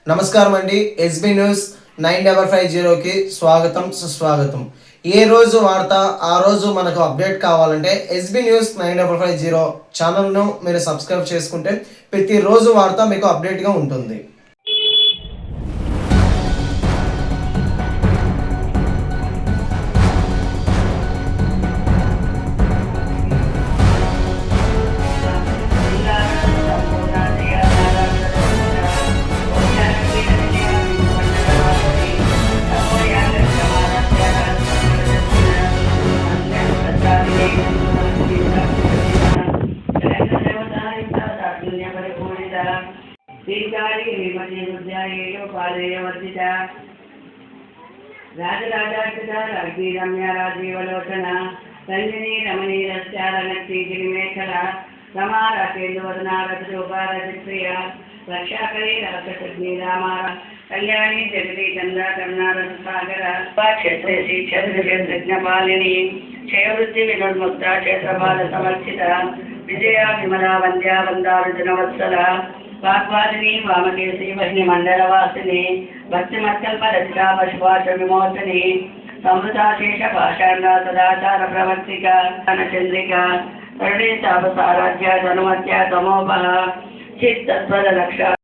నమస్కారం అండి. SB news 9550కి స్వాగతం సుస్వాగతం. ఏ రోజు వార్త ఆ రోజు మనకు అప్డేట్ కావాలంటే ఎస్బీ న్యూస్ 9550 ఛానల్ను మీరు సబ్స్క్రైబ్ చేసుకుంటే ప్రతిరోజు వార్త మీకు అప్డేట్గా ఉంటుంది. राजराजार्चित राज्ञी रम्या राजीवलोचना रंजनी रमणीरस्यारनक्ति गिरिमेखला रमा राकेन्दुवदना रजरूपारजप्रिया रक्षाकरी राक्षसग्नि रामा कल्याणी जगदी चंद्रा करुणा रससागरा क्षेत्रे श्री क्षेत्रज्ञपालिनी क्षयवृत्ति विनोन्मुक्ता क्षेत्रपाल समर्थिता विजया विमला वंद्या वंदारुजनवत्सला वाग्वादिनी वामकेशी वह्नि मंडलवासिनी भक्तिमत्कल्परचिता पशुपाश विमोचनी समृताशेष पाषाण्डा सदाचार प्रवर्तिका चंद्रिका करुणे तापसाराध्या धनुमत्या तमोपहा चित्तत्वद लक्षा